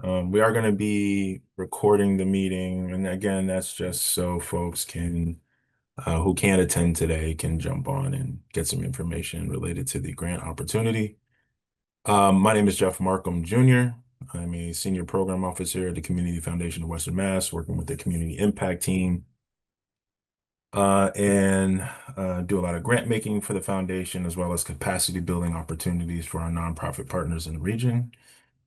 We are going to be recording the meeting, and again, that's just so folks who can't attend today, can jump on and get some information related to the grant opportunity. My name is Jeff Markham Jr. I'm a senior program officer at the Community Foundation of Western Mass, working with the community impact team, and do a lot of grant making for the foundation, as well as capacity building opportunities for our nonprofit partners in the region.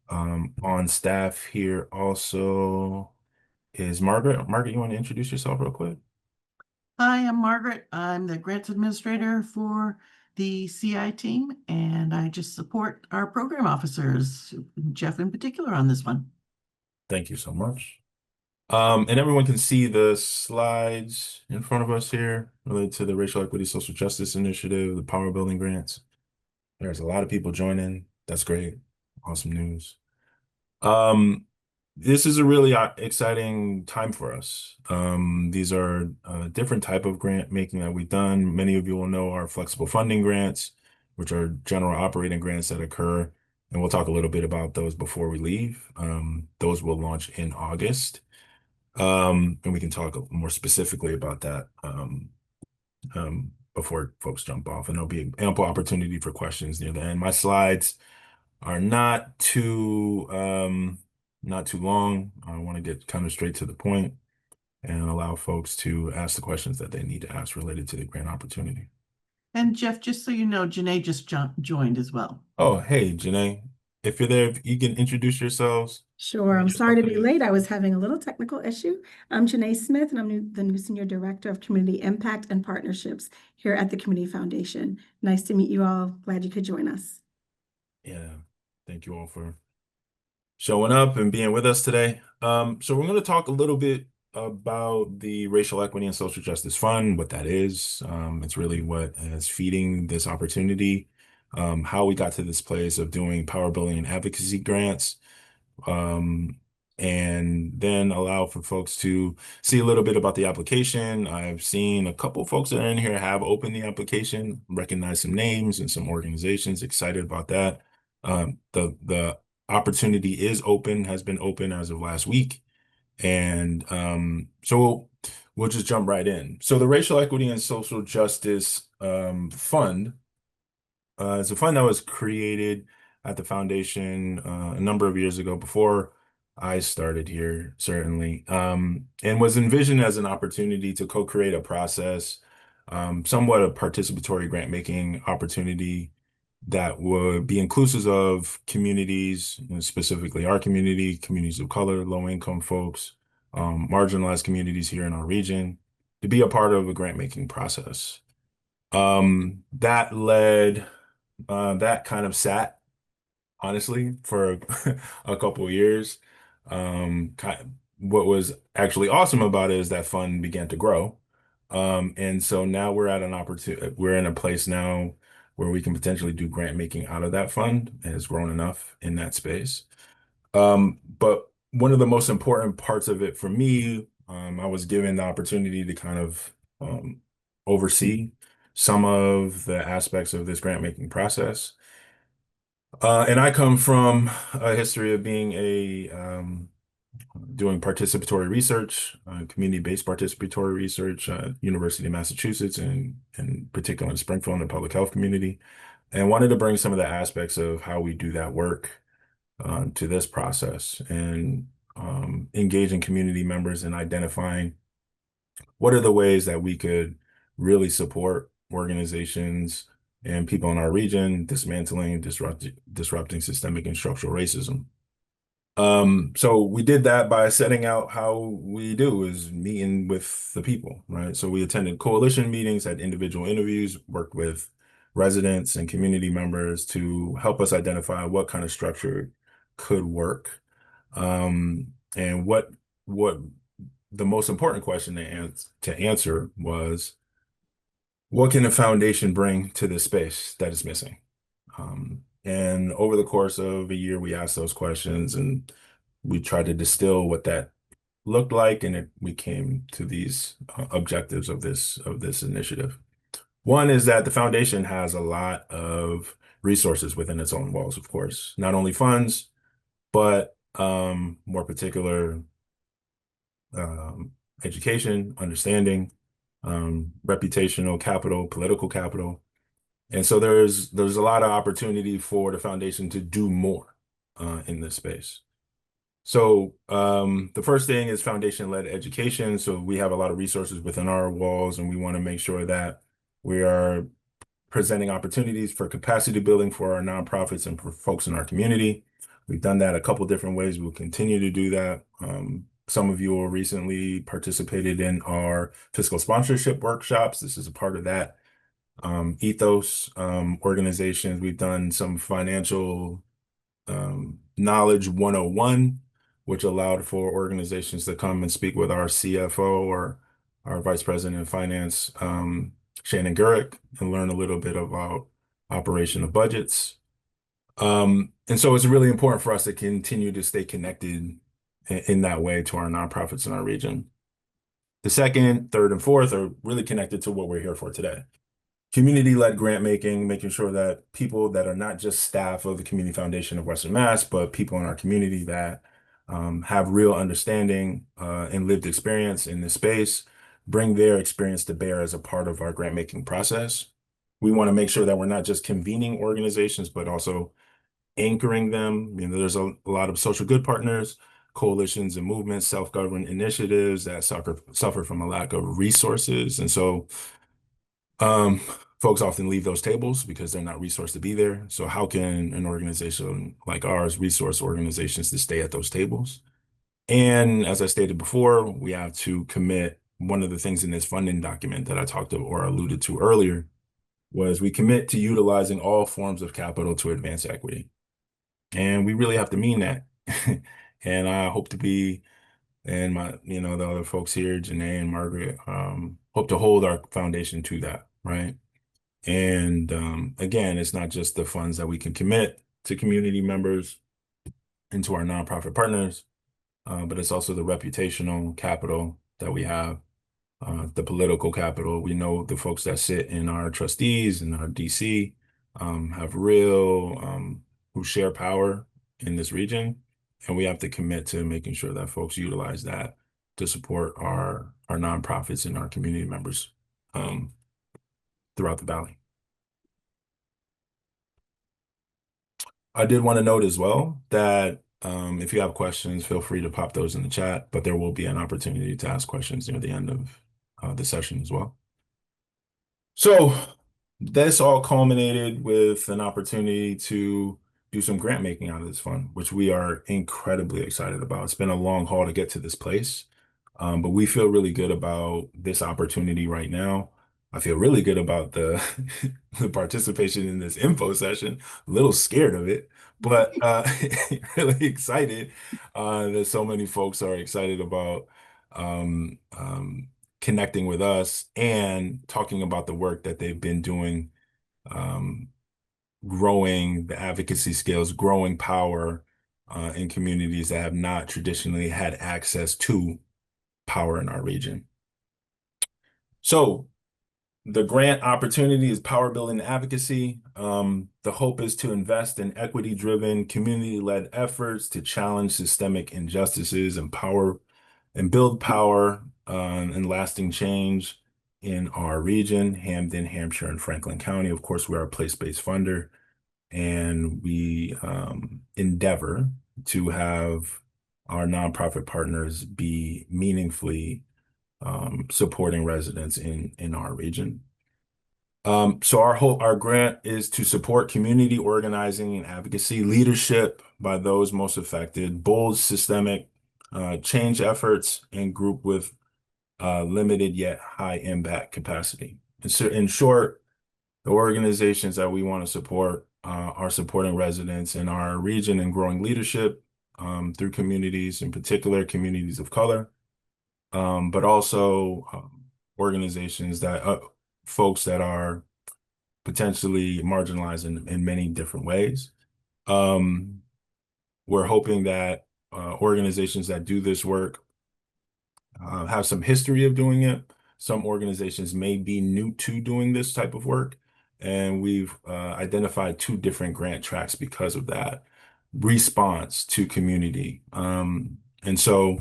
On staff here also is Margaret. Margaret, you want to introduce yourself real quick? Hi, I'm Margaret. I'm the grants administrator for the CI team, and I just support our program officers, Jeff in particular, on this one. Thank you so much. And everyone can see the slides in front of us here related to the Racial Equity Social Justice Initiative, the Power Building Grants. There's a lot of people joining. That's great. Awesome news. Um, this is a really exciting time for us. These are a different type of grant making that we've done. Many of you will know our flexible funding grants, which are general operating grants that occur, and we'll talk a little bit about those before we leave. Those will launch in August, and we can talk more specifically about that before folks jump off, and there'll be ample opportunity for questions near the end. My slides are not too long. I want to get kind of straight to the point and allow folks to ask the questions that they need to ask related to the grant opportunity. And Jeff, just so you know, Janae just joined as well. Oh, hey, Janae. If you're there, if you can introduce yourselves. Sure. I'm sorry to be late. I was having a little technical issue. I'm Janae Smith, and I'm the new Senior Director of Community Impact and Partnerships here at the Community Foundation. Nice to meet you all. Glad you could join us. Yeah, thank you all for showing up and being with us today. So we're going to talk a little bit about the Racial Equity and Social Justice Fund, what that is. It's really what is feeding this opportunity, how we got to this place of doing power building and advocacy grants, and then allow for folks to see a little bit about the application. I've seen a couple folks that are in here have opened the application, recognize some names and some organizations, excited about that. The opportunity is open, has been open as of last week. And so we'll just jump right in. So the Racial Equity and Social Justice Fund is a fund that was created at the foundation a number of years ago, before I started here, certainly, and was envisioned as an opportunity to co-create a process, somewhat a participatory grant making opportunity that would be inclusive of communities, specifically our community, communities of color, low-income folks, marginalized communities here in our region, to be a part of a grant-making process. That kind of sat, honestly, for a couple of years. What was actually awesome about it is that fund began to grow. And so now we're at an opportunity, we're in a place now where we can potentially do grant making out of that fund. It has grown enough in that space. But one of the most important parts of it for me, I was given the opportunity to kind of oversee some of the aspects of this grant making process. And I come from a history of being doing participatory research, community-based participatory research, University of Massachusetts, and in particular in Springfield in the public health community, and wanted to bring some of the aspects of how we do that work to this process, and engaging community members in identifying what are the ways that we could really support organizations and people in our region dismantling, disrupting systemic and structural racism. So we did that by setting out how we do is meeting with the people, right? So we attended coalition meetings, had individual interviews, worked with residents and community members to help us identify what kind of structure could work. And what the most important question to answer was, what can a foundation bring to this space that is missing? And over the course of a year, we asked those questions and we tried to distill what that looked like, and we came to these objectives of this initiative. One is that the foundation has a lot of resources within its own walls, of course, not only funds, but more particular education, understanding, reputational capital, political capital. And so there's a lot of opportunity for the foundation to do more in this space. So the first thing is foundation-led education. So we have a lot of resources within our walls, and we want to make sure that we are presenting opportunities for capacity building for our nonprofits and for folks in our community. We've done that a couple different ways. We'll continue to do that. Some of you will recently participated in our fiscal sponsorship workshops. This is a part of that ethos organizations. We've done some financial knowledge 101, which allowed for organizations to come and speak with our CFO or our Vice President of Finance, Shannon Gurick, and learn a little bit about operation of budgets. And so it's really important for us to continue to stay connected in that way to our nonprofits in our region. The second, third, and fourth are really connected to what we're here for today. Community-led grant making, making sure that people that are not just staff of the Community Foundation of Western Mass, but people in our community that have real understanding and lived experience in this space, bring their experience to bear as a part of our grant making process. We want to make sure that we're not just convening organizations, but also anchoring them. You know, there's a lot of social good partners, coalitions and movements, self-governed initiatives that suffer from a lack of resources. And so folks often leave those tables because they're not resourced to be there. So how can an organization like ours resource organizations to stay at those tables? And as I stated before, we have to commit. One of the things in this funding document that I talked to or alluded to earlier was we commit to utilizing all forms of capital to advance equity. And we really have to mean that. And I hope to be, and the other folks here, Janae and Margaret, hope to hold our foundation to that, right? And again, it's not just the funds that we can commit to community members and to our nonprofit partners, but it's also the reputational capital that we have, the political capital. We know the folks that sit in our trustees and our DC have who share power in this region. And we have to commit to making sure that folks utilize that to support our nonprofits and our community members throughout the Valley. I did want to note as well that if you have questions, feel free to pop those in the chat, but there will be an opportunity to ask questions near the end of the session as well. So this all culminated with an opportunity to do some grant making out of this fund, which we are incredibly excited about. It's been a long haul to get to this place, but we feel really good about this opportunity right now. I feel really good about the participation in this info session. A little scared of it, but really excited that so many folks are excited about connecting with us and talking about the work that they've been doing, growing the advocacy skills, growing power in communities that have not traditionally had access to power in our region. So the grant opportunity is power building advocacy. The hope is to invest in equity-driven, community-led efforts to challenge systemic injustices and build power and lasting change in our region, Hampden, Hampshire, and Franklin County. Of course, we are a place-based funder, and we endeavor to have our nonprofit partners be meaningfully supporting residents in our region. So our grant is to support community organizing and advocacy leadership by those most affected, bold systemic change efforts, and group with limited yet high impact capacity. So in short, the organizations that we want to support are supporting residents in our region and growing leadership through communities, in particular communities of color, but also organizations that folks that are potentially marginalized in many different ways. We're hoping that organizations that do this work have some history of doing it. Some organizations may be new to doing this type of work, and we've identified 2 different grant tracks because of that. response to community. And so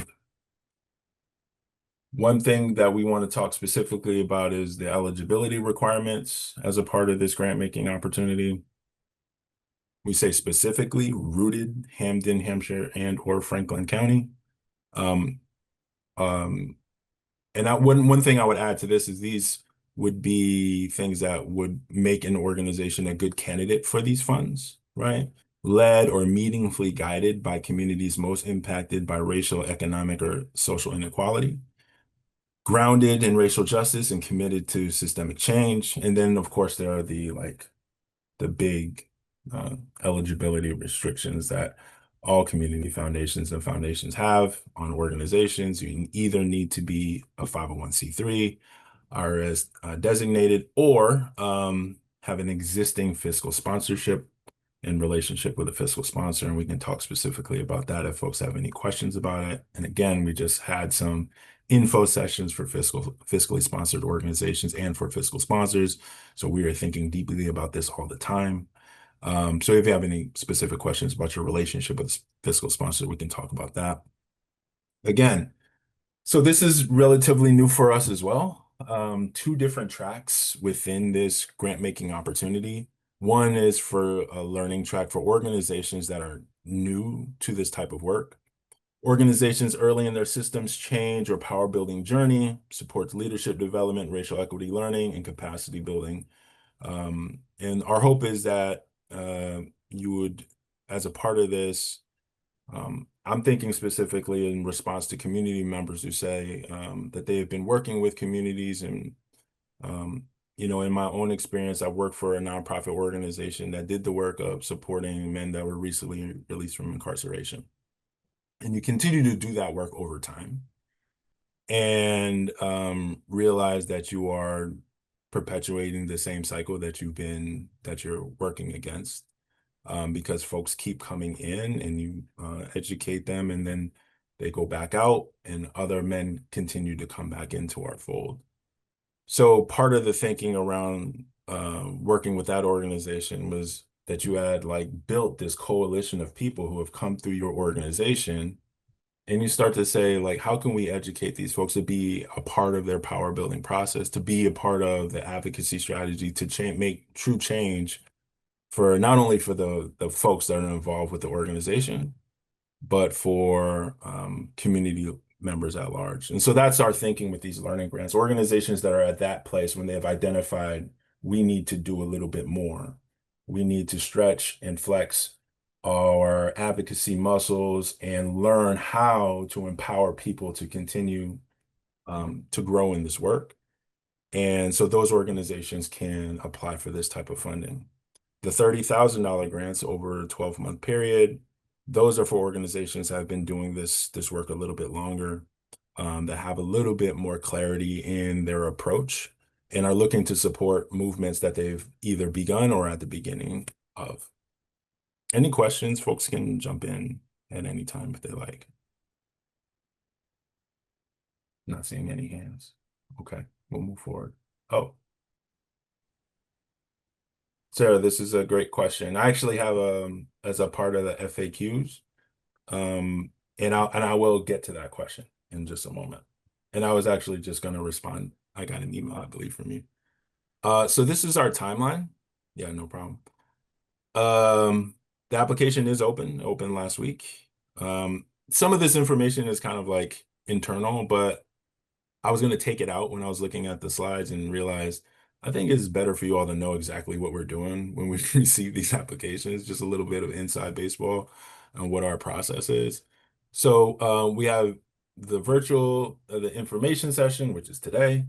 one thing that we want to talk specifically about is the eligibility requirements as a part of this grant making opportunity. We say specifically rooted Hamden, Hampshire, and or Franklin County. Um, and one thing I would add to this is these would be things that would make an organization a good candidate for these funds, right? Led or meaningfully guided by communities most impacted by racial, economic, or social inequality. Grounded in racial justice and committed to systemic change. And then, of course, there are the big eligibility restrictions that all community foundations and foundations have on organizations. You either need to be a 501c3, IRS designated, or have an existing fiscal sponsorship in relationship with a fiscal sponsor. And we can talk specifically about that if folks have any questions about it. And again, we just had some info sessions for fiscally sponsored organizations and for fiscal sponsors. So we are thinking deeply about this all the time. So if you have any specific questions about your relationship with fiscal sponsor, we can talk about that. Again, so this is relatively new for us as well. Two different tracks within this grant making opportunity. One is for a learning track for organizations that are new to this type of work. Organizations early in their systems change or power building journey, supports leadership development, racial equity learning, and capacity building. And our hope is that you would, as a part of this, I'm thinking specifically in response to community members who say that they have been working with communities. And, in my own experience, I worked for a nonprofit organization that did the work of supporting men that were recently released from incarceration. And you continue to do that work over time and realize that you are perpetuating the same cycle that you're working against. Because folks keep coming in and you educate them and then they go back out and other men continue to come back into our fold. So part of the thinking around working with that organization was that you had built this coalition of people who have come through your organization, and you start to say, how can we educate these folks to be a part of their power building process, to be a part of the advocacy strategy, to make true change for not only for the folks that are involved with the organization, but for community members at large. And so that's our thinking with these learning grants. Organizations that are at that place when they have identified we need to do a little bit more. We need to stretch and flex our advocacy muscles and learn how to empower people to continue to grow in this work. And so those organizations can apply for this type of funding. The $30,000 grants over a 12-month period, those are for organizations that have been doing this work a little bit longer, that have a little bit more clarity in their approach and are looking to support movements that they've either begun or at the beginning of. Any questions? Folks can jump in at any time if they like. Not seeing any hands. Okay, we'll move forward. Oh. Sarah, this is a great question. I actually have as a part of the FAQs, and I will get to that question in just a moment. And I was actually just going to respond. I got an email, I believe, from you. So this is our timeline. Yeah, no problem. The application is open last week. Some of this information is kind of internal, but I was going to take it out when I was looking at the slides and realized I think it's better for you all to know exactly what we're doing when we receive these applications, just a little bit of inside baseball on what our process is. So we have the information session, which is today,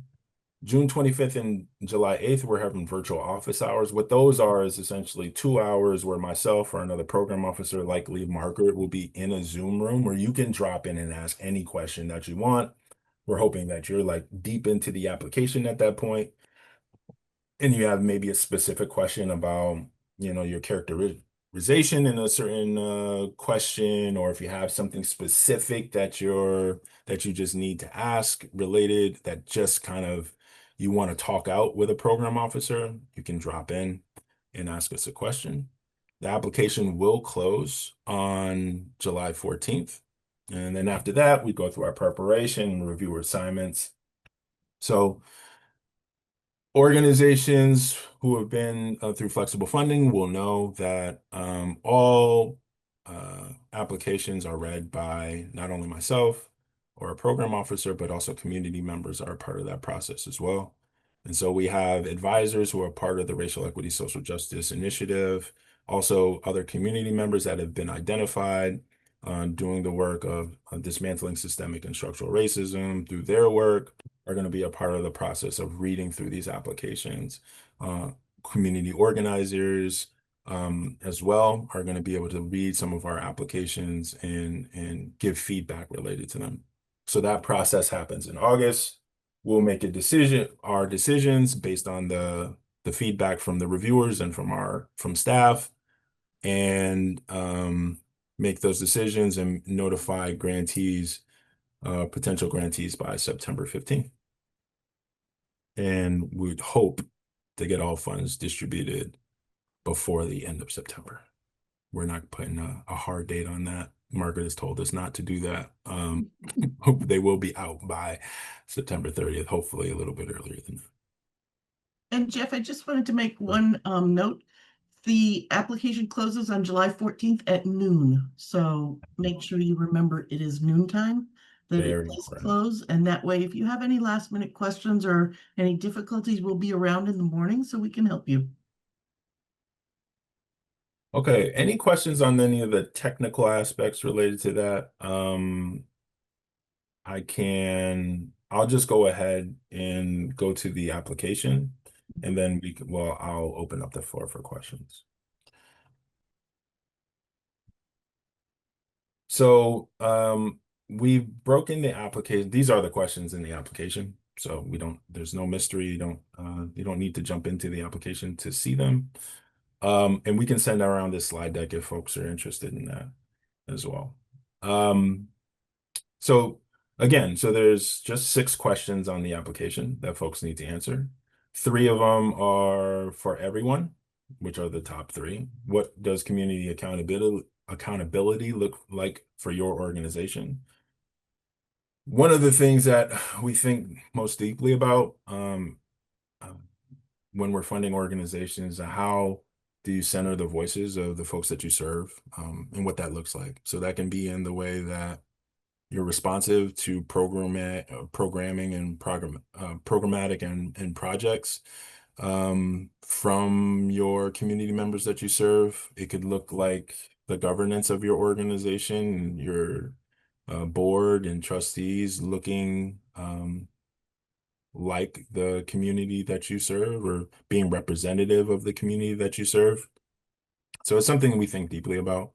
June 25th and July 8th, we're having virtual office hours. What those are is essentially 2 hours where myself or another program officer, likely Margaret, will be in a Zoom room where you can drop in and ask any question that you want. We're hoping that you're deep into the application at that point, and you have maybe a specific question about, your characterization in a certain question, or if you have something specific that you just need to ask related, that just kind of you want to talk out with a program officer, you can drop in and ask us a question. The application will close on July 14th. And then after that, we go through our preparation, review our assignments. So organizations who have been through flexible funding will know that all applications are read by not only myself or a program officer, but also community members are a part of that process as well. And so we have advisors who are part of the Racial Equity Social Justice Initiative, also other community members that have been identified doing the work of dismantling systemic and structural racism through their work are going to be a part of the process of reading through these applications. Community organizers as well are going to be able to read some of our applications and give feedback related to them. So that process happens in August. We'll make our decisions based on the feedback from the reviewers and from staff, and make those decisions and notify grantees, potential grantees by September 15th. And we'd hope to get all funds distributed before the end of September. We're not putting a hard date on that. Margaret has told us not to do that. Hope they will be out by September 30th, hopefully a little bit earlier than that. And Jeff, I just wanted to make one note. The application closes on July 14th at noon. So make sure you remember it is noontime that it Very does important. close. And that way, if you have any last minute questions or any difficulties, we'll be around in the morning so we can help you. Okay, any questions on any of the technical aspects related to that? I'll just go ahead and go to the application, and then I'll open up the floor for questions. So we've broken the application. These are the questions in the application. So there's no mystery. You don't need to jump into the application to see them. And we can send around this slide deck if folks are interested in that as well. So there's just 6 questions on the application that folks need to answer. 3 of them are for everyone, which are the top 3. What does community accountability look like for your organization? One of the things that we think most deeply about when we're funding organizations, how do you center the voices of the folks that you serve, and what that looks like? So that can be in the way that you're responsive to programming and programmatic and projects from your community members that you serve. It could look like the governance of your organization, your board and trustees looking like the community that you serve, or being representative of the community that you serve. So it's something we think deeply about.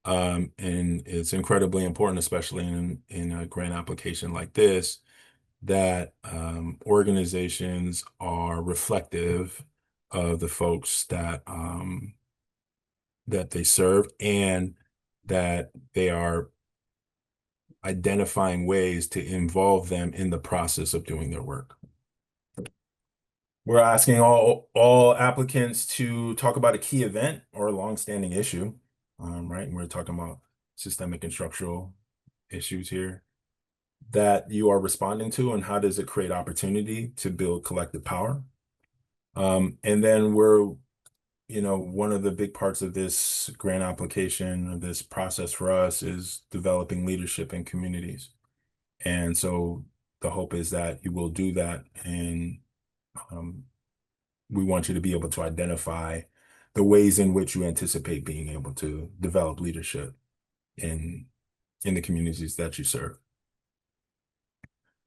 And it's incredibly important, especially in a grant application like this, that organizations are reflective of the folks that they serve, and that they are identifying ways to involve them in the process of doing their work. We're asking all applicants to talk about a key event or a longstanding issue, right? And we're talking about systemic and structural issues here that you are responding to, and how does it create opportunity to build collective power? And then one of the big parts of this grant application, or this process for us, is developing leadership in communities. And so the hope is that you will do that, and we want you to be able to identify the ways in which you anticipate being able to develop leadership in the communities that you serve.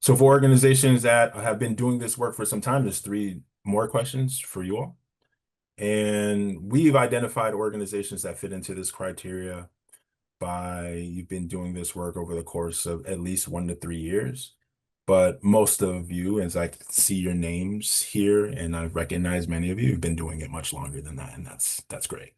So for organizations that have been doing this work for some time, there's 3 more questions for you all. And we've identified organizations that fit into this criteria by you've been doing this work over the course of at least 1 to 3 years. But most of you, as I see your names here, and I recognize many of you, have been doing it much longer than that, and that's great.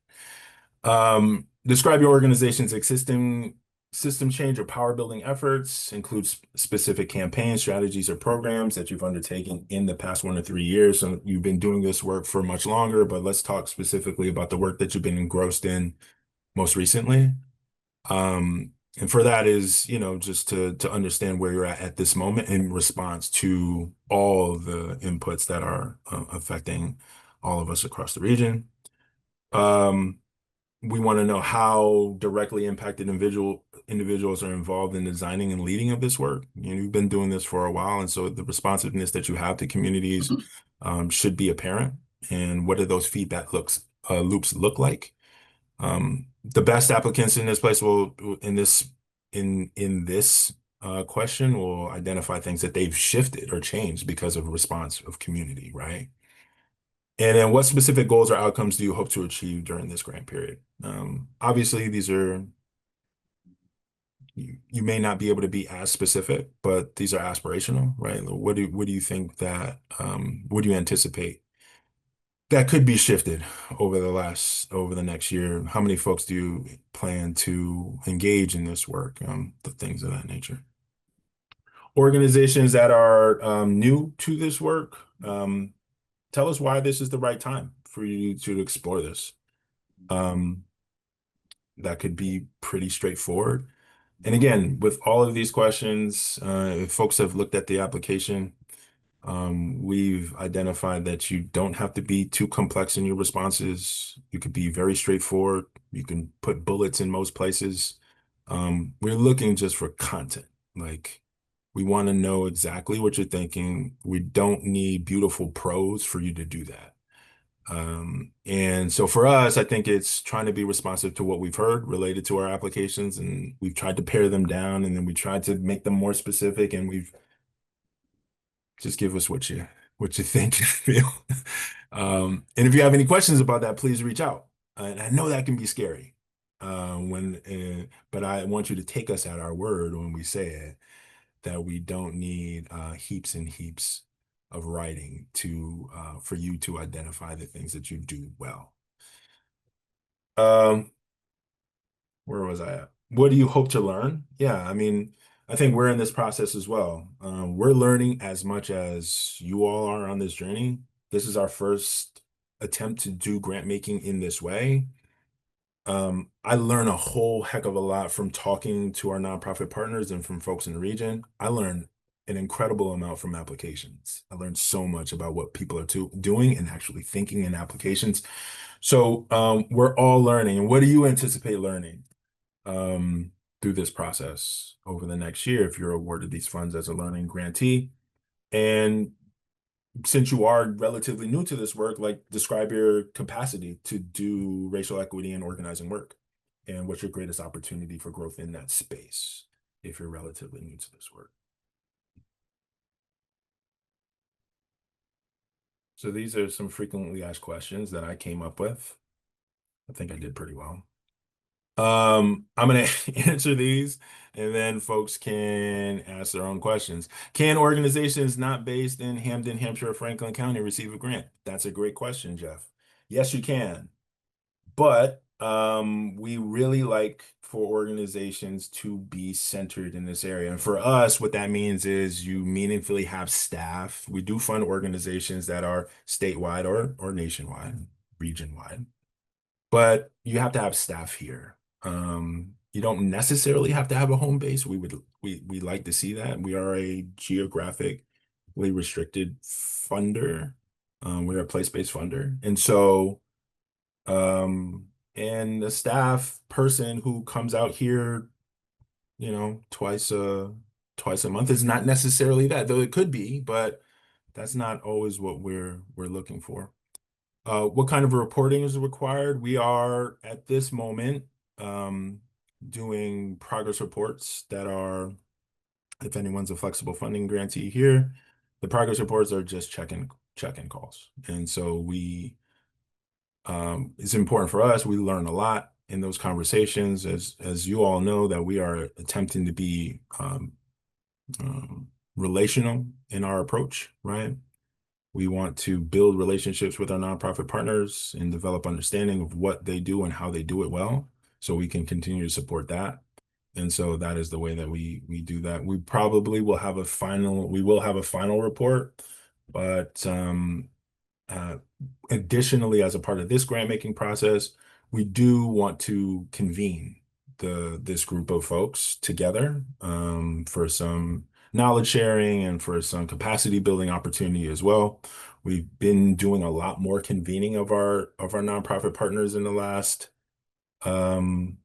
Describe your organization's existing system change or power building efforts includes specific campaigns, strategies, or programs that you've undertaken in the past 1 to 3 years. So you've been doing this work for much longer, but let's talk specifically about the work that you've been engrossed in most recently. And for that is, just to understand where you're at this moment in response to all the inputs that are affecting all of us across the region. We want to know how directly impacted individuals are involved in designing and leading of this work. You've been doing this for a while, and so the responsiveness that you have to communities should be apparent. And what do those feedback loops look like? The best applicants in this place in this question will identify things that they've shifted or changed because of a response of community, right? And then what specific goals or outcomes do you hope to achieve during this grant period? Obviously, you may not be able to be as specific, but these are aspirational, right? What do you think that what do you anticipate that could be shifted over the next year? How many folks do you plan to engage in this work? The things of that nature. Organizations that are new to this work, tell us why this is the right time for you to explore this. That could be pretty straightforward. And again, with all of these questions, if folks have looked at the application, we've identified that you don't have to be too complex in your responses. You could be very straightforward. You can put bullets in most places. We're looking just for content. Like, we want to know exactly what you're thinking. We don't need beautiful prose for you to do that. And so for us, I think it's trying to be responsive to what we've heard related to our applications, and we've tried to pare them down, and then we tried to make them more specific, and we've just give us what you think and feel. And if you have any questions about that, please reach out. And I know that can be scary but I want you to take us at our word when we say it, that we don't need heaps and heaps of writing for you to identify the things that you do well. Where was I at? What do you hope to learn? Yeah, I mean, I think we're in this process as well. We're learning as much as you all are on this journey. This is our first attempt to do grant making in this way. I learn a whole heck of a lot from talking to our nonprofit partners and from folks in the region. I learned an incredible amount from applications. I learned so much about what people are doing and actually thinking in applications. So we're all learning. And what do you anticipate learning through this process over the next year if you're awarded these funds as a learning grantee? And since you are relatively new to this work, like, describe your capacity to do racial equity and organizing work, and what's your greatest opportunity for growth in that space if you're relatively new to this work. So these are some frequently asked questions that I came up with. I think I did pretty well. I'm going to answer these, and then folks can ask their own questions. Can organizations not based in Hampden, Hampshire, or Franklin County receive a grant? That's a great question, Jeff. Yes, you can. But we really like for organizations to be centered in this area. And for us, what that means is you meaningfully have staff. We do fund organizations that are statewide or nationwide, region-wide. But you have to have staff here. You don't necessarily have to have a home base. We like to see that. We are a geographically restricted funder. We're a place-based funder. And so, and the staff person who comes out here, twice a month is not necessarily that, though it could be, but that's not always what we're looking for. What kind of reporting is required? We are at this moment doing progress reports that are, if anyone's a flexible funding grantee here, the progress reports are just check-in calls. And so it's important for us. We learn a lot in those conversations, as you all know, that we are attempting to be relational in our approach, right? We want to build relationships with our nonprofit partners and develop understanding of what they do and how they do it well, so we can continue to support that. And so that is the way that we do that. We probably will have a final report, but uh, additionally, as a part of this grant making process, we do want to convene this group of folks together for some knowledge sharing and for some capacity building opportunity as well. We've been doing a lot more convening of our nonprofit partners in the last um,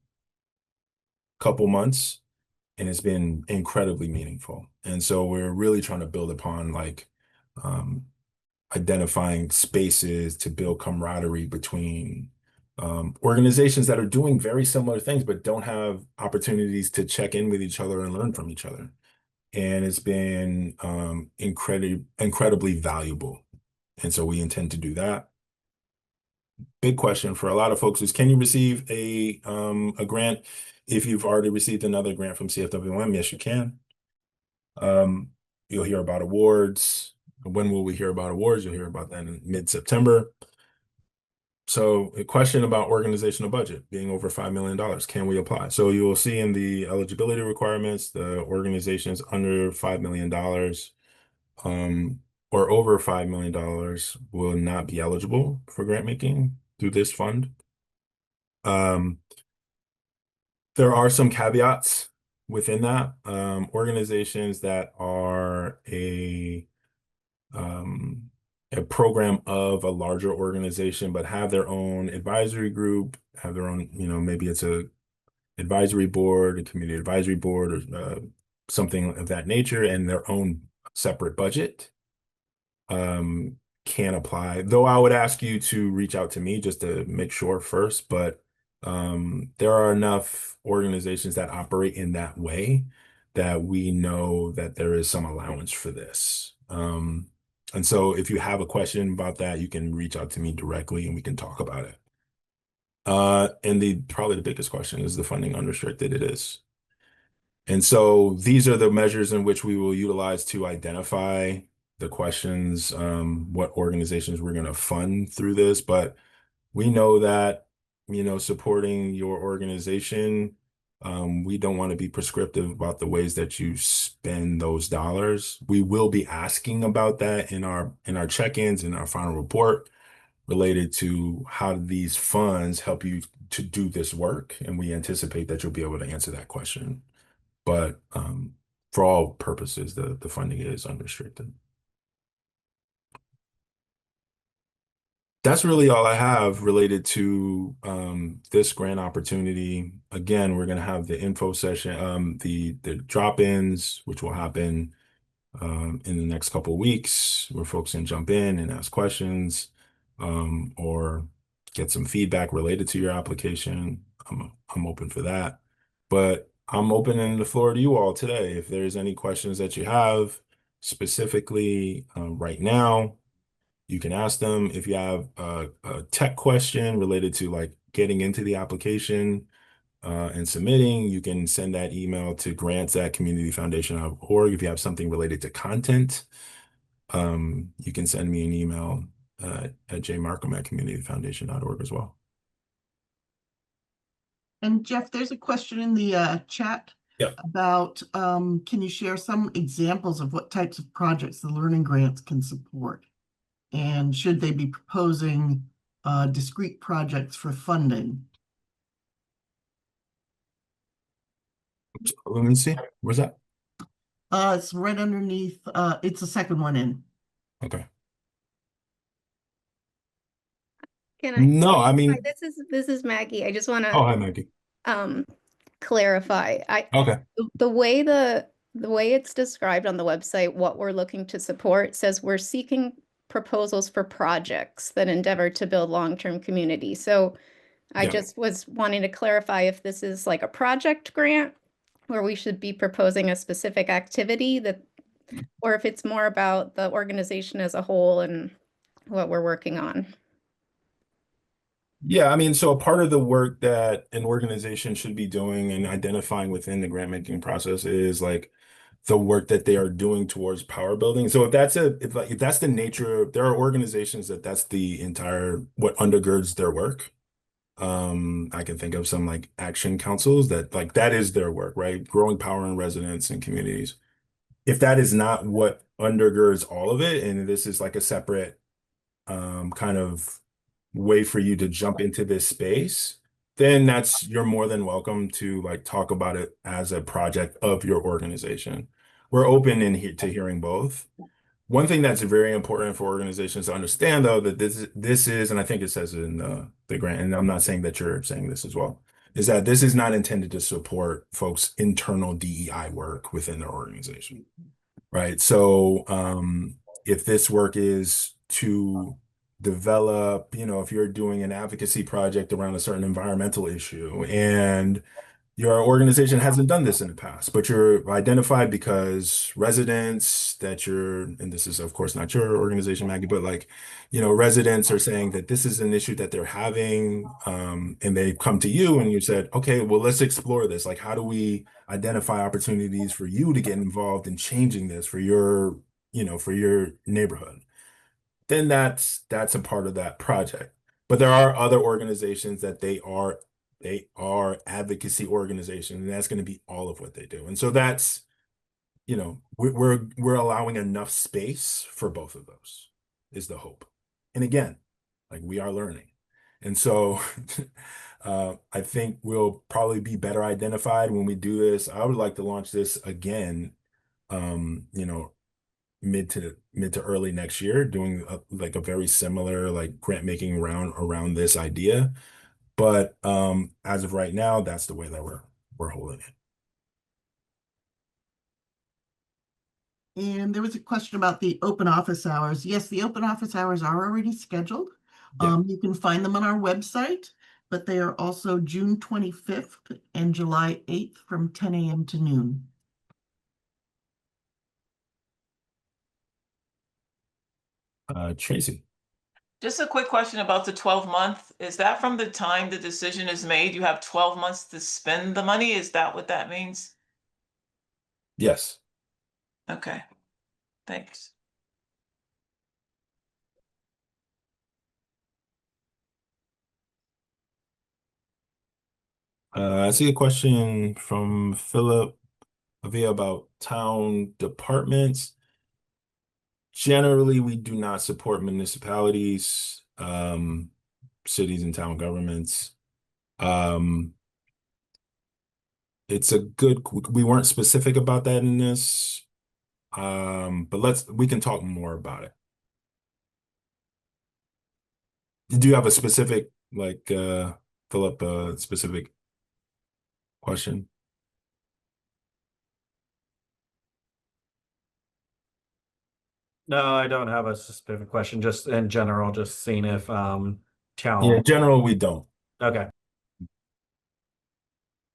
couple months, and it's been incredibly meaningful. And so we're really trying to build upon like um, identifying spaces to build camaraderie between organizations that are doing very similar things but don't have opportunities to check in with each other and learn from each other. And it's been incredibly valuable. And so we intend to do that. Big question for a lot of folks is, can you receive a grant if you've already received another grant from CFWM? Yes, you can. You'll hear about awards. When will we hear about awards? You'll hear about that in mid-September. So a question about organizational budget being over $5 million. Can we apply? So you will see in the eligibility requirements, the organizations under $5 million or over $5 million will not be eligible for grant making through this fund. There are some caveats within that. Organizations that are a program of a larger organization, but have their own advisory group, have their own, maybe it's a advisory board, a community advisory board, or something of that nature, and their own separate budget, can apply. Though I would ask you to reach out to me just to make sure first, but there are enough organizations that operate in that way that we know that there is some allowance for this. And so if you have a question about that, you can reach out to me directly and we can talk about it. And probably the biggest question is the funding unrestricted. It is. And so these are the measures in which we will utilize to identify the questions, what organizations we're going to fund through this. But we know that, supporting your organization, we don't want to be prescriptive about the ways that you spend those dollars. We will be asking about that in our check-ins, in our final report, related to how do these funds help you to do this work, and we anticipate that you'll be able to answer that question. But for all purposes, the funding is unrestricted. That's really all I have related to this grant opportunity. Again, we're going to have the info session, the drop-ins, which will happen in the next couple of weeks, where folks can jump in and ask questions or get some feedback related to your application. I'm open for that, but I'm opening the floor to you all today. If there's any questions that you have specifically right now, you can ask them. If you have a tech question related to like getting into the application and submitting, you can send that email to grants@communityfoundation.org. If you have something related to content, you can send me an email at jmarkham@communityfoundation.org as well. And Jeff, there's a question in the chat about, can you share some examples of what types of projects the learning grants can support? And should they be proposing discrete projects for funding? Let me see. Where's that? It's right underneath. It's the second one in. Okay. Can I? No, I Hi, mean, this is Maggie. I just want oh, to hi, Maggie. clarify. Okay. The way it's described on the website, what we're looking to support says we're seeking proposals for projects that endeavor to build long-term community. So I Yeah. just was wanting to clarify if this is like a project grant where we should be proposing a specific activity or if it's more about the organization as a whole and what we're working on. Yeah, I mean, so a part of the work that an organization should be doing and identifying within the grant making process is like the work that they are doing towards power building. So if that's the nature, there are organizations that's the entire what undergirds their work. I can think of some like action councils that like that is their work, right? Growing power in residents and communities. If that is not what undergirds all of it, and this is like a separate kind of way for you to jump into this space, then you're more than welcome to like talk about it as a project of your organization. We're open to hearing both. One thing that's very important for organizations to understand, though, that this is, and I think it says it in the grant, and I'm not saying that you're saying this as well, is that this is not intended to support folks' internal DEI work within their organization, right? So if this work is to develop, if you're doing an advocacy project around a certain environmental issue and your organization hasn't done this in the past, but you're identified because residents and this is of course not your organization, Maggie, but like, residents are saying that this is an issue that they're having, and they come to you and you said, okay, well, let's explore this. Like, how do we identify opportunities for you to get involved in changing this for your neighborhood? Then that's a part of that project. But there are other organizations that they are advocacy organizations, and that's going to be all of what they do. And so that's, we're allowing enough space for both of those is the hope. And again, like we are learning. And so I think we'll probably be better identified when we do this. I would like to launch this again, mid to early next year, doing like a very similar like grant making round around this idea. But as of right now, that's the way that we're holding it. And there was a question about the open office hours. Yes, the open office hours are already scheduled. Yeah. You can find them on our website, but they are also June 25th and July 8th from 10 a.m. to noon. Tracy. Just a quick question about the 12-month. Is that from the time the decision is made? You have 12 months to spend the money? Is that what that means? Yes. Okay, thanks. I see a question from Philip Avia about town departments. Generally, we do not support municipalities, cities and town governments. We weren't specific about that in this, but we can talk more about it. Do you have a specific, like, Philip, specific question? No, I don't have a specific question, just in general, just seeing if Yeah, town. in general, we don't. Okay.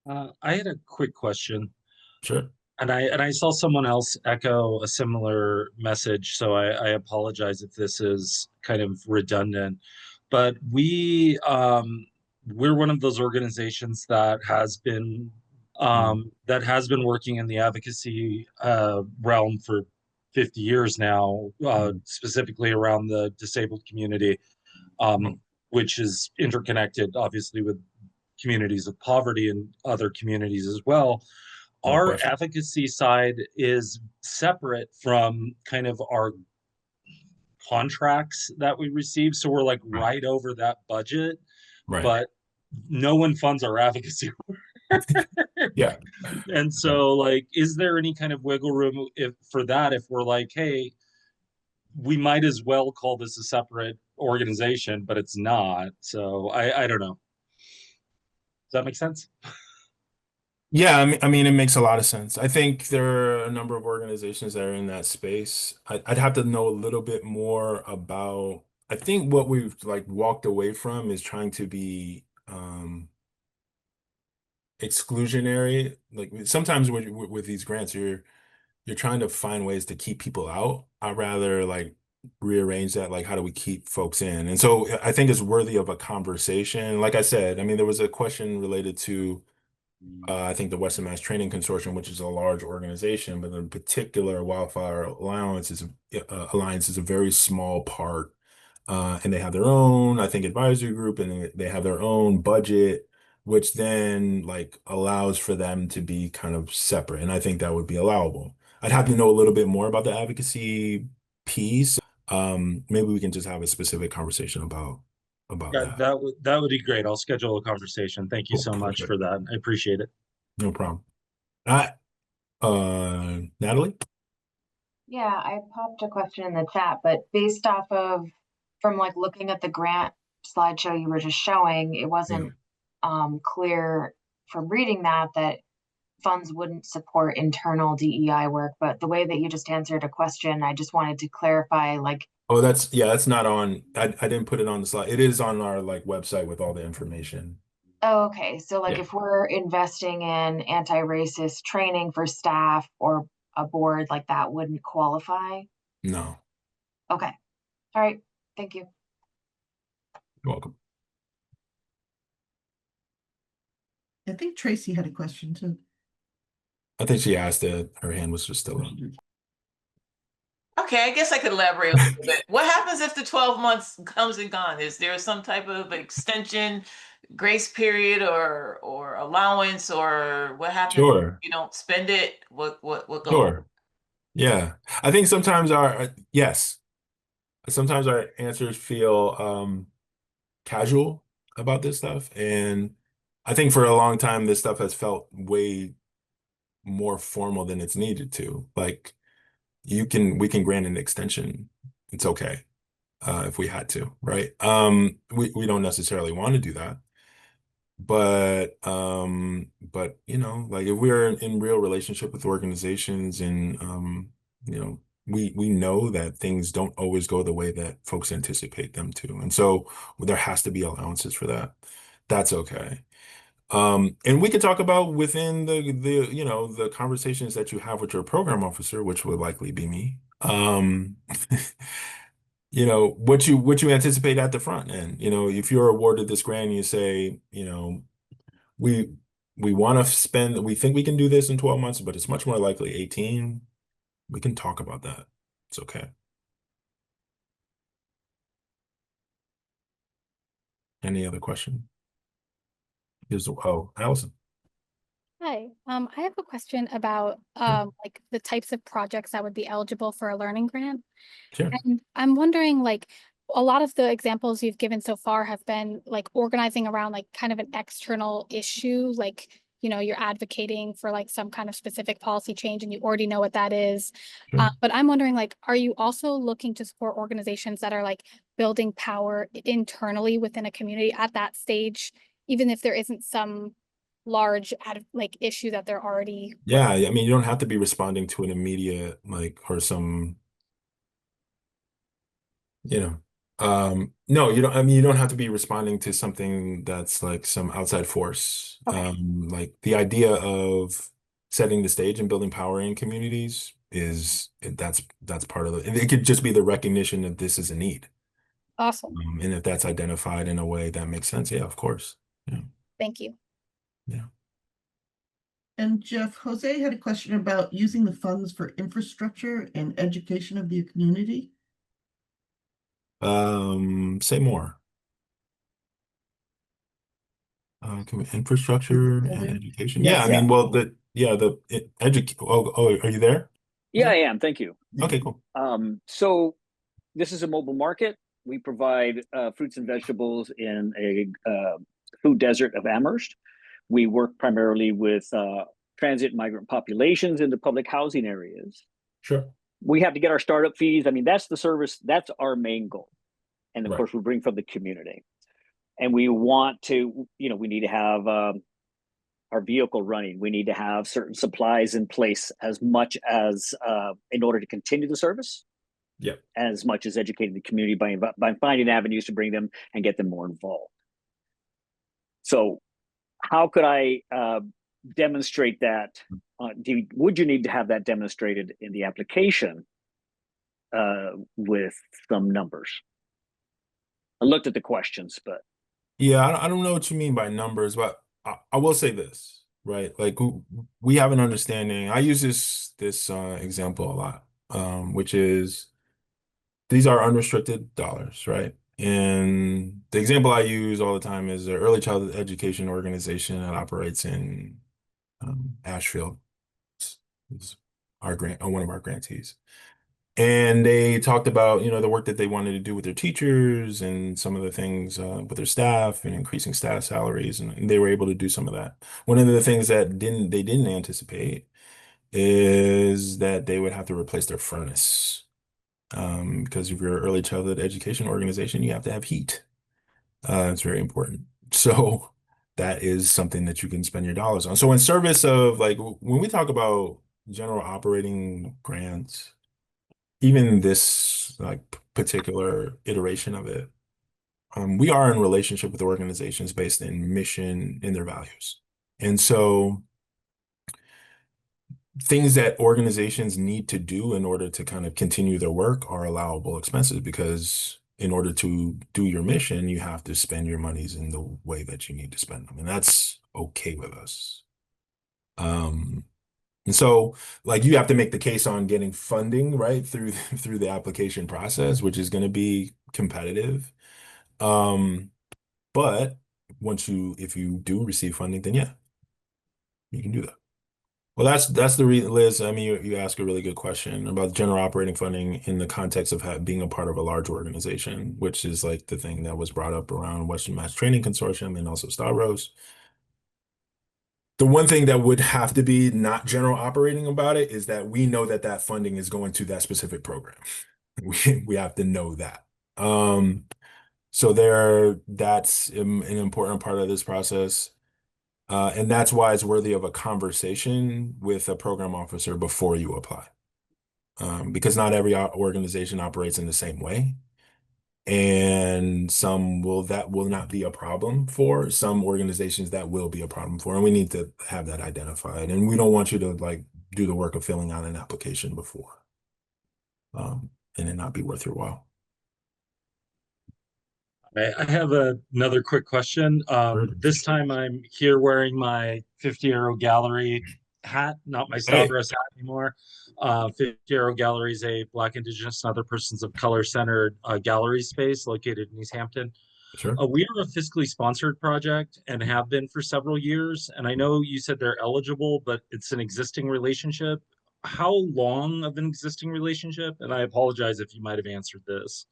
I had a quick question, Sure. and I saw someone else echo a similar message, so I apologize if this is kind of redundant. But we're one of those organizations that has been working in the advocacy realm for 50 years now, specifically around the disabled community, which is interconnected, obviously, with communities of poverty and other communities as well. No Our question. advocacy side is separate from kind of our contracts that we receive. So we're like right over that budget, Right. but no one funds our advocacy. Yeah. And so like, is there any kind of wiggle room for that if we're like, hey, we might as well call this a separate organization, but it's not. So I don't know. Does that make sense? Yeah, I mean, it makes a lot of sense. I think there are a number of organizations that are in that space. I'd have to know a little bit more about. I think what we've like walked away from is trying to be exclusionary. Like sometimes with these grants, you're trying to find ways to keep people out. I'd rather like rearrange that, like how do we keep folks in? And so I think it's worthy of a conversation. Like I said, I mean, there was a question related to I think the Western Mass Training Consortium, which is a large organization, but in particular, Wildfire Alliance is a very small part And they have their own, I think, advisory group, and they have their own budget, which then like allows for them to be kind of separate. And I think that would be allowable. I'd have to know a little bit more about the advocacy piece. Maybe we can just have a specific conversation about Yeah, that. that would be great. I'll schedule a conversation. Thank you Cool, so much perfect. for that. I appreciate it. No problem. Natalie? Yeah, I popped a question in the chat, but based off of, from like looking at the grant slideshow you were just showing, it wasn't clear from reading that funds wouldn't support internal DEI work, but the way that you just answered a question, I just wanted to clarify, like, Oh, that's not on. I didn't put it on the slide. It is on our like website with all the information. oh, okay, so like Yeah. if we're investing in anti-racist training for staff or a board, like that wouldn't qualify? No, Okay, all right, thank you. you're welcome. I think Tracy had a question too. I think she asked it. Her hand was just still up. Okay, I guess I could elaborate a little bit. What happens if the 12 months comes and gone? Is there some type of extension, grace period, or allowance, or what happens if Sure, you don't spend it? What goes? sure. Yeah. I think sometimes yes, sometimes our answers feel casual about this stuff. And I think for a long time, this stuff has felt way more formal than it's needed to. Like we can grant an extension. It's okay. If we had to, right? We don't necessarily want to do that. But you know, like if we're in real relationship with organizations and you know, we know that things don't always go the way that folks anticipate them to. And so there has to be allowances for that. That's okay. And we could talk about within the you know the conversations that you have with your program officer, which would likely be me. You know what you anticipate at the front end. You know, if you're awarded this grant, you say, you know, we we want to spend, we think we can do this in 12 months, but it's much more likely 18. We can talk about that. It's okay. Any other question? Allison. Hi, I have a question about like the types of projects that would be eligible for a learning grant. Sure. And I'm wondering, like, a lot of the examples you've given so far have been like organizing around like kind of an external issue, like, you know, you're advocating for like some kind of specific policy change and you already know what that is. Sure. But I'm wondering, like, are you also looking to support organizations that are like building power internally within a community at that stage, even if there isn't some large like issue that they're already Yeah, I mean, you don't have to be responding to an immediate like or some, you know, no, you don't. I mean, you don't have to be responding to something that's like some outside force. Okay. Like the idea of setting the stage and building power in communities that's part of it. And it could just be the recognition that this is a need. Awesome. And if that's identified in a way that makes sense, yeah, of course. Yeah. Thank you. Yeah. And Jeff, Jose had a question about using the funds for infrastructure and education of the community. Say more. Infrastructure and Okay. education. Yes. Yeah, I mean, well, are you there? Yeah, I am. Thank you. Okay, cool. So this is a mobile market. We provide fruits and vegetables in a food desert of Amherst. We work primarily with transit migrant populations in the public housing areas. Sure. We have to get our startup fees. I mean, that's the service. That's our main goal. And of Right. course, we bring from the community. And we want to, you know, we need to have our vehicle running. We need to have certain supplies in place as much as in order to continue the service. Yeah. As much as educating the community by finding avenues to bring them and get them more involved. So how could I demonstrate that? Would you need to have that demonstrated in the application with some numbers? I looked at the questions, but Yeah, I don't know what you mean by numbers, but I will say this, right? Like we have an understanding. I use this example a lot, which is these are unrestricted dollars, right? And the example I use all the time is an early childhood education organization that operates in Ashfield. It's our grant, one of our grantees. And they talked about, the work that they wanted to do with their teachers and some of the things with their staff and increasing staff salaries, and they were able to do some of that. One of the things that they didn't anticipate is that they would have to replace their furnace. Because if you're an early childhood education organization, you have to have heat. It's very important. So that is something that you can spend your dollars on. So in service of like when we talk about general operating grants, even this like particular iteration of it, we are in relationship with organizations based in mission and their values. And so things that organizations need to do in order to kind of continue their work are allowable expenses, because in order to do your mission, you have to spend your monies in the way that you need to spend them. And that's okay with us. And so like you have to make the case on getting funding, right, through the application process, which is going to be competitive. But if you do receive funding, then yeah, you can do that. Well, that's the reason, Liz. I mean, you ask a really good question about general operating funding in the context of being a part of a large organization, which is like the thing that was brought up around Western Mass Training Consortium and also Stavros. The one thing that would have to be not general operating about it is that we know that that funding is going to that specific program. We have to know that. So that's an important part of this process. And that's why it's worthy of a conversation with a program officer before you apply. Because not every organization operates in the same way. And that will not be a problem for some organizations, that will be a problem for, and we need to have that identified. And we don't want you to like do the work of filling out an application before, and it not be worth your while. I have another quick question. This time I'm here wearing my 50 Arrow Gallery hat, not my Stavros hat anymore. 50 Arrow Gallery is a Black, Indigenous, and other persons of color centered gallery space located in East Hampton. Sure. We are a fiscally sponsored project and have been for several years. And I know you said they're eligible, but it's an existing relationship. How long of an existing relationship? And I apologize if you might have answered this.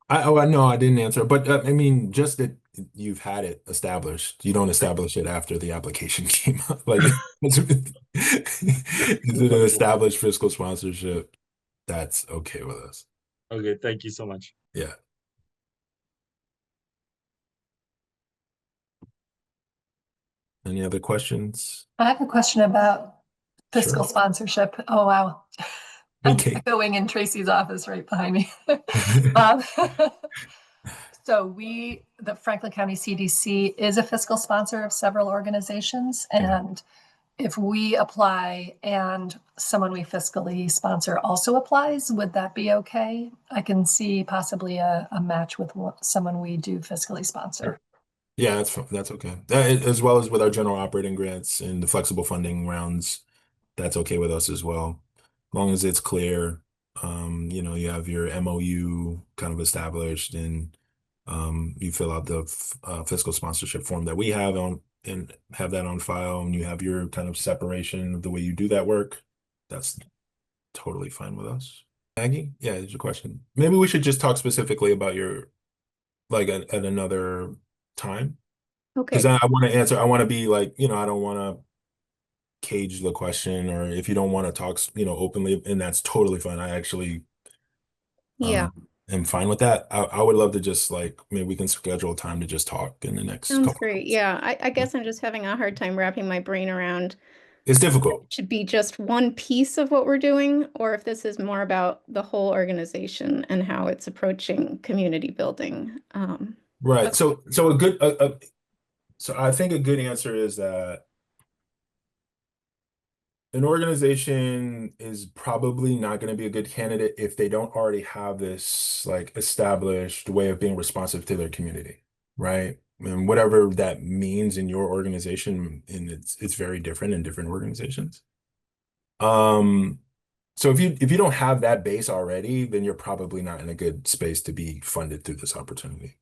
No, I didn't answer, but I mean, just that you've had it established. You don't establish it after the application came up. Like, is it an established fiscal sponsorship? That's okay with us. Okay, thank you so much. Yeah. Any other questions? I have a question about fiscal Sure. sponsorship. Oh, wow. I'm Okay. echoing in Tracy's office right behind me. So the Franklin County CDC is a fiscal sponsor of several organizations. And if we apply and someone we fiscally sponsor also applies, would that be okay? I can see possibly a match with someone we do fiscally sponsor. Yeah, that's okay. As well as with our general operating grants and the flexible funding rounds, that's okay with us as well. As long as it's clear, you have your MOU kind of established, and you fill out the fiscal sponsorship form that we have and have that on file, and you have your kind of separation of the way you do that work. That's totally fine with us. Maggie, yeah, there's a question. Maybe we should just talk specifically about your, like at another time. Okay. Because I want to answer, I want to be like, I don't want to cage the question, or if you don't want to talk, openly, and that's totally fine. I actually am fine with that. I would love to just like, maybe we can schedule time to just talk in the next Sounds couple great. months. Yeah, I guess I'm just having a hard time wrapping my brain around. It's difficult. It should be just one piece of what we're doing, or if this is more about the whole organization and how it's approaching community building. Right. So I think a good answer is that an organization is probably not going to be a good candidate if they don't already have this like established way of being responsive to their community, right? And whatever that means in your organization, and it's very different in different organizations. So if you don't have that base already, then you're probably not in a good space to be funded through this opportunity.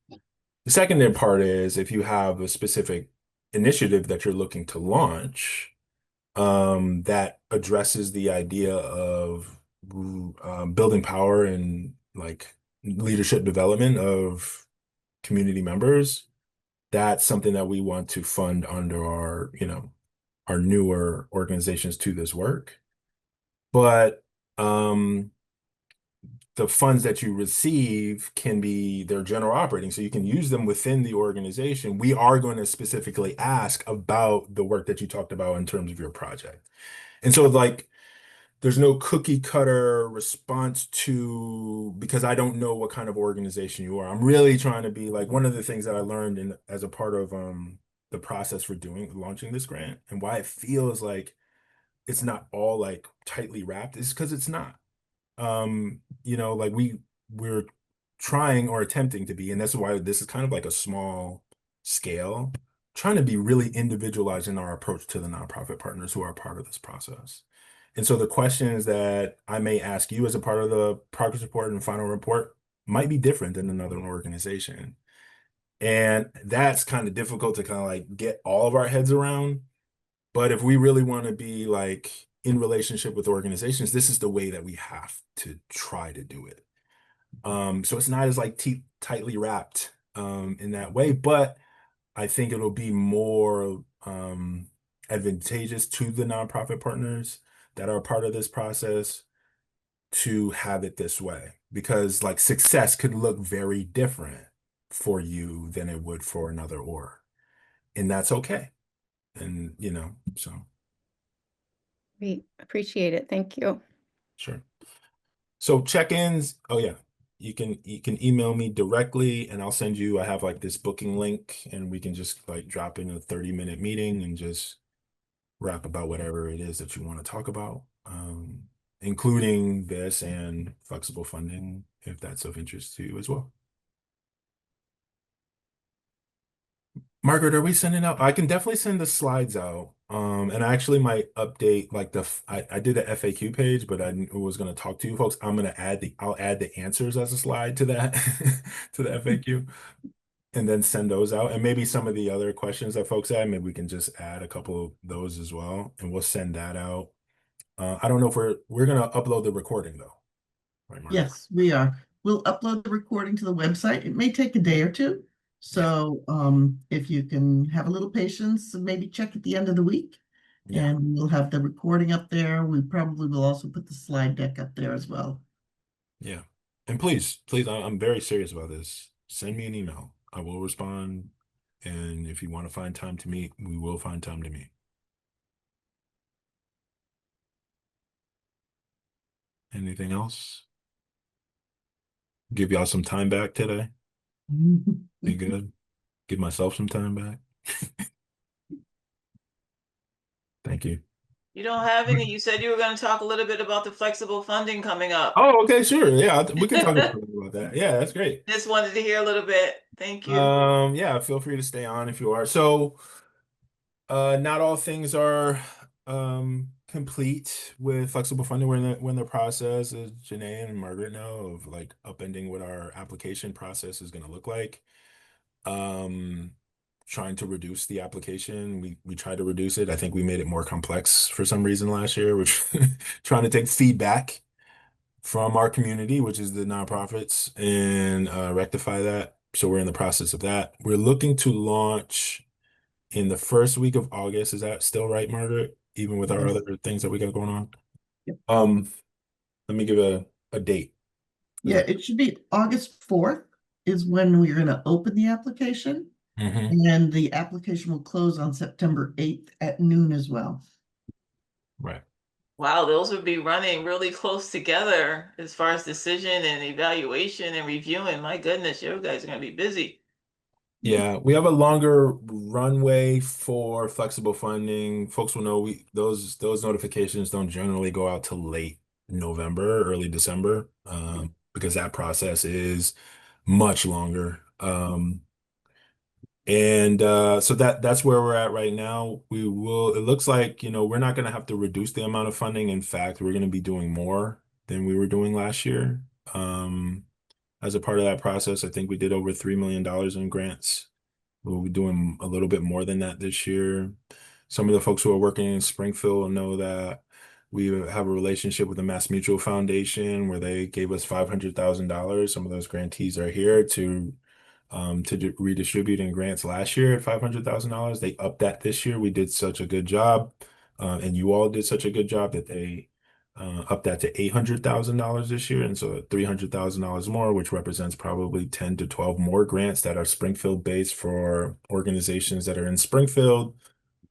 The second part is if you have a specific initiative that you're looking to launch, that addresses the idea of building power and like leadership development of community members, that's something that we want to fund under our, our newer organizations to this work. But the funds that you receive can be their general operating, so you can use them within the organization. We are going to specifically ask about the work that you talked about in terms of your project. And so like there's no cookie cutter response to, because I don't know what kind of organization you are. I'm really trying to be like, one of the things that I learned as a part of the process for launching this grant, and why it feels like it's not all like tightly wrapped, is because it's not. Like we're trying or attempting to be, and that's why this is kind of like a small scale, trying to be really individualized in our approach to the nonprofit partners who are part of this process. And so the questions that I may ask you as a part of the progress report and final report might be different than another organization. And that's kind of difficult to kind of like get all of our heads around. But if we really want to be like in relationship with organizations, this is the way that we have to try to do it. So it's not as like tightly wrapped in that way, but I think it'll be more advantageous to the nonprofit partners that are part of this process to have it this way, because like success could look very different for you than it would for another org, and that's okay. And so We appreciate it. Thank you. sure. So check-ins, oh yeah, you can email me directly and I'll send you, I have like this booking link, and we can just like drop in a 30-minute meeting and just rap about whatever it is that you want to talk about, including this and flexible funding, if that's of interest to you as well. Margaret, are we sending out? I can definitely send the slides out. And I actually might update like I did a FAQ page, but I was going to talk to you folks. I'll add the answers as a slide to that, to the FAQ, and then send those out. And maybe some of the other questions that folks had, maybe we can just add a couple of those as well, and we'll send that out. I don't know if we're going to upload the recording though. Right, Margaret? Yes, we are. We'll upload the recording to the website. It may take a day or two. So if you can have a little patience and maybe check at the end of the week, and we'll have the recording up there. We probably will also put the slide deck up there as well. Yeah. And please, I'm very serious about this. Send me an email. I will respond. And if you want to find time to meet, we will find time to meet. Anything else? Give y'all some time back today. Be good. Give myself some time back. Thank you. You don't have any, you said you were going to talk a little bit about the flexible funding coming up. Oh, okay, sure. Yeah, we can talk about that. Yeah, that's great. Just wanted to hear a little bit. Thank you. Yeah, feel free to stay on if you are. So, not all things are complete with flexible funding. We're in the process, as Janae and Margaret know, of like upending what our application process is going to look like. Trying to reduce the application. We tried to reduce it. I think we made it more complex for some reason last year. We're trying to take feedback from our community, which is the nonprofits, and rectify that. So we're in the process of that. We're looking to launch in the first week of August. Is that still right, Margaret? Even with our other things that we got going on? Yep. Let me give a date. Yeah, it should be August 4th is when we're going to open the application. And the application will close on September 8th at noon as well. Right. Wow, those would be running really close together as far as decision and evaluation and reviewing. My goodness, you guys are going to be busy. Yeah, we have a longer runway for flexible funding. Folks will know those notifications don't generally go out till late November, early December, because that process is much longer. And so that's where we're at right now. It looks like, we're not going to have to reduce the amount of funding. In fact, we're going to be doing more than we were doing last year. As a part of that process, I think we did over $3 million in grants. We'll be doing a little bit more than that this year. Some of the folks who are working in Springfield know that we have a relationship with the Mass Mutual Foundation where they gave us $500,000. Some of those grantees are here to redistribute in grants last year at $500,000. They upped that this year. We did such a good job, and you all did such a good job that they upped that to $800,000 this year, and so $300,000 more, which represents probably 10 to 12 more grants that are Springfield based for organizations that are in Springfield,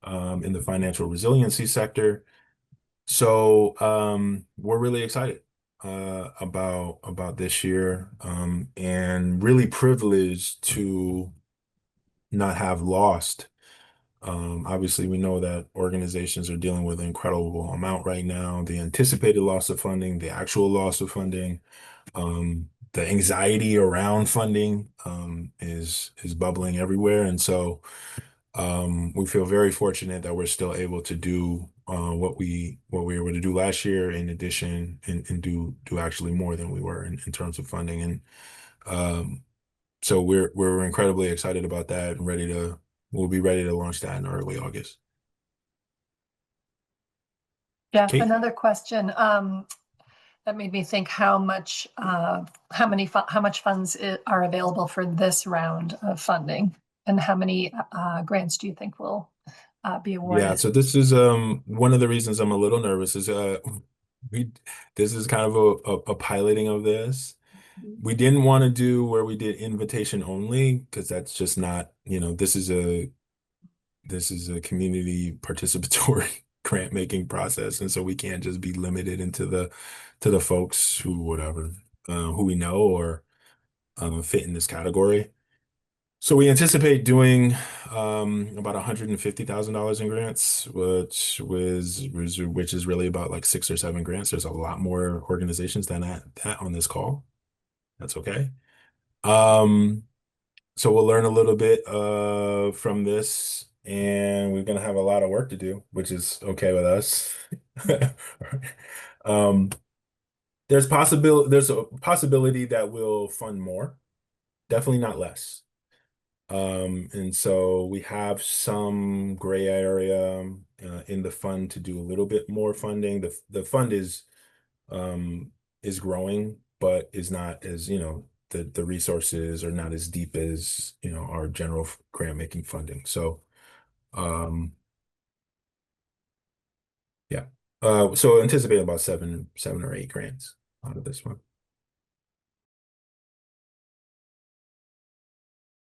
in the financial resiliency sector. So we're really excited about this year, and really privileged to not have lost. Obviously, we know that organizations are dealing with an incredible amount right now. The anticipated loss of funding, the actual loss of funding, the anxiety around funding is bubbling everywhere, and so we feel very fortunate that we're still able to do what we were able to do last year, in addition, and do actually more than we were in terms of funding. And so we're incredibly excited about that and we'll be ready to launch that in early August. Jeff, Kate? another question that made me think how much funds are available for this round of funding, and how many grants do you think will be awarded? Yeah, so this is one of the reasons I'm a little nervous is this is kind of a piloting of this. We didn't want to do where we did invitation only, because that's just not, this is a community participatory grant making process, and so we can't just be limited into the folks who we know or fit in this category. So we anticipate doing about $150,000 in grants, which is really about like 6 or 7 grants. There's a lot more organizations than that on this call. That's okay. So we'll learn a little bit from this, and we're gonna have a lot of work to do, which is okay with us. There's a possibility that we'll fund more, definitely not less. And so we have some gray area in the fund to do a little bit more funding. The fund is growing, but is not as, the resources are not as deep as, our general grant making funding. So yeah. So anticipate about seven or 8 grants out of this one.